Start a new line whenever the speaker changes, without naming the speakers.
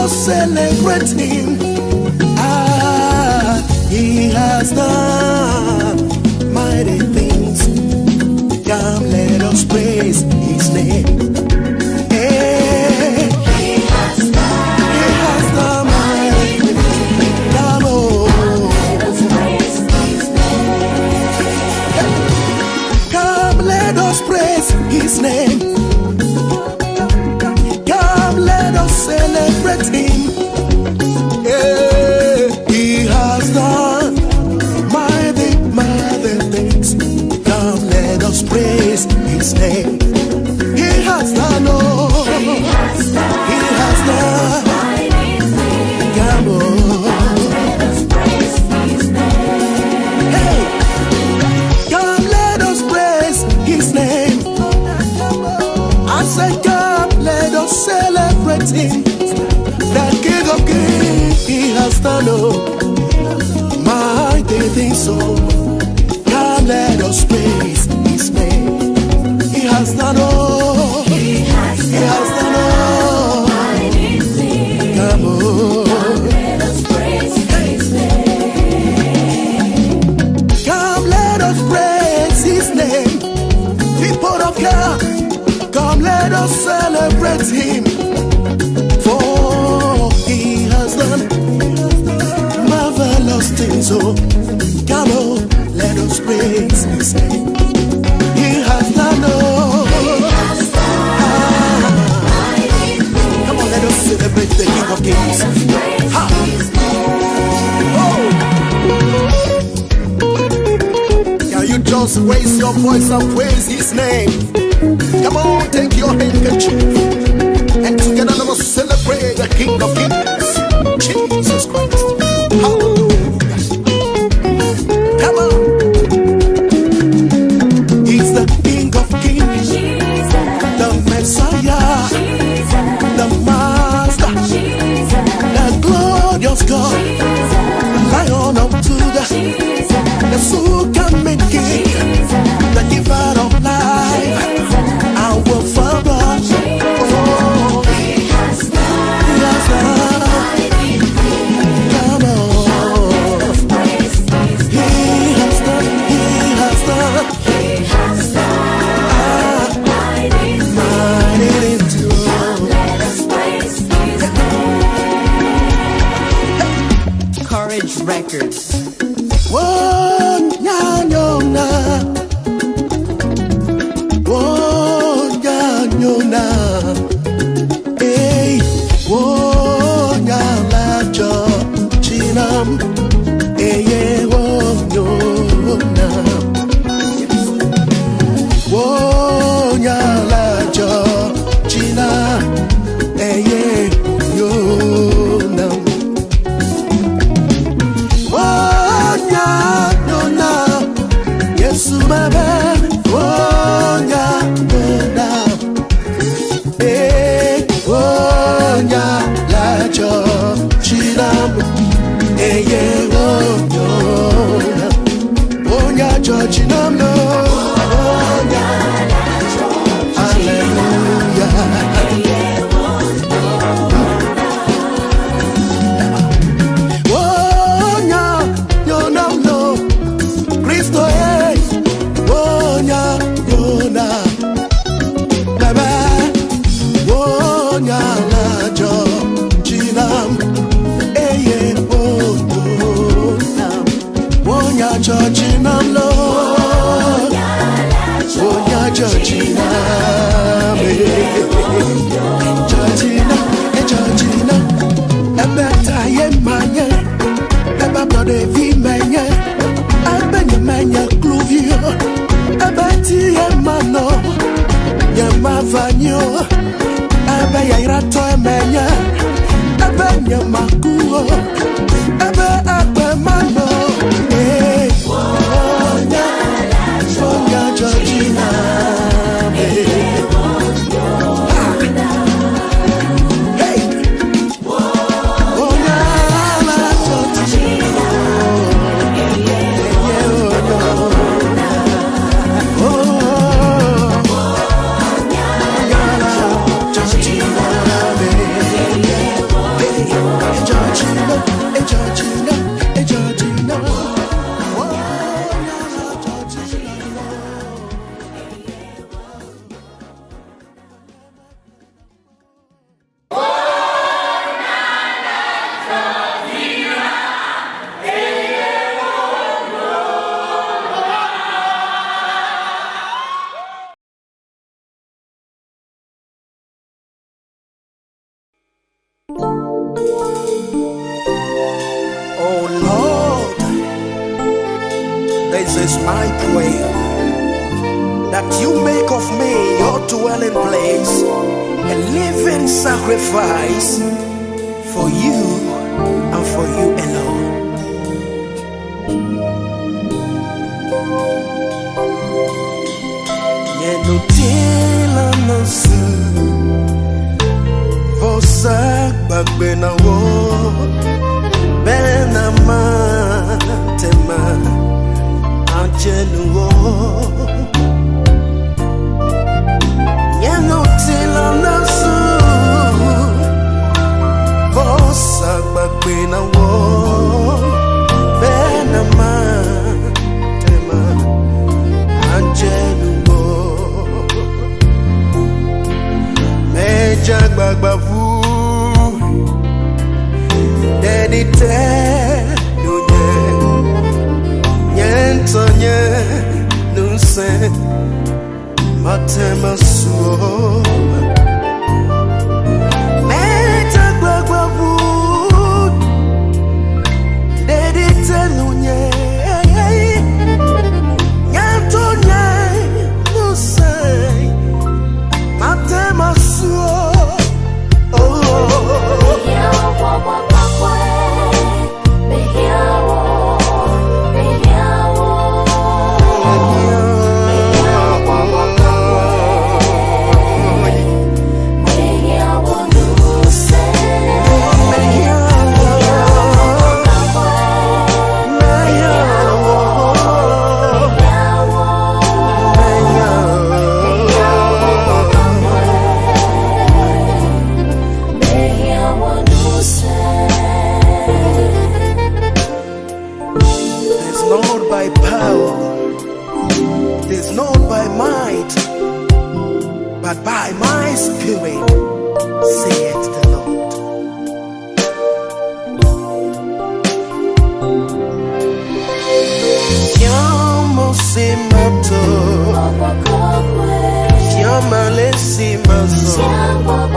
us celebrate him. Ah, he has done mighty things. Come, let us praise his name. Hey, he has done mighty things. Come on, let us praise his name. Come, let us praise his name. Let us celebrate him. Yeah, he has done mighty, mighty things. Come, let us praise his name. He has done, oh, he has done mighty things. Come on, let us praise his name. Hey, come, let us praise his name. I say, come, let us celebrate him. The King of Kings, he has done mighty things. So come, let us praise his name. He has done he has done mighty things. Come on, let us praise his name. Come, let us praise his name. People of God, come, let us celebrate him. For he has done marvelous things. Oh, come on, let us praise his name. He has done come on, let us celebrate the King of Kings. Can you just raise your voice and praise his name? Come on, take your handkerchief and together let us celebrate the King of Kings, Jesus Christ. Hallelujah. Come on. He's the King of Kings, the Messiah, the Master, the glorious God, Lion of Judah, the Sukan King, the giver of life. Our Father, oh, he has done, come on, he has done, mighty things.
Courage Records.
Whoa, na, no, na. Hey, oh, la jo, chinam, hey, oh, no, na. Oh, la jo, chinam, hey, yo, na. Oh, no, na. Yes, my baby. Oh, no, na. La jo chinam eye onya jo chinam no hallelujah onya yo nam no Cristo onya yo na baba onya la jo chinam eye onya jo chinam lo onya jo chinam jo chinam ebeta ye manye eba brode vi menye abenye menye kluvio ebeti ye mano ye mavanyo ebe ya irato emenye ebe nye makuo ebe ebe mano onya Georgina This is my prayer, that you make of me your dwelling place, a living sacrifice for you and for you alone. Yenutila nasu vosak bagbena wo benama tema anjenuwo. Yenutila nasu vosak bagbena wo benama tema anjenuwo. Jagbagbavu dedite nunye nyentonye nunse matemasu. Jagbagbavu dedite nunye nyentonye nunse matemasu. By power, it is not by might, but by my spirit, saith the Lord. Chiamo simato, chiamale simato.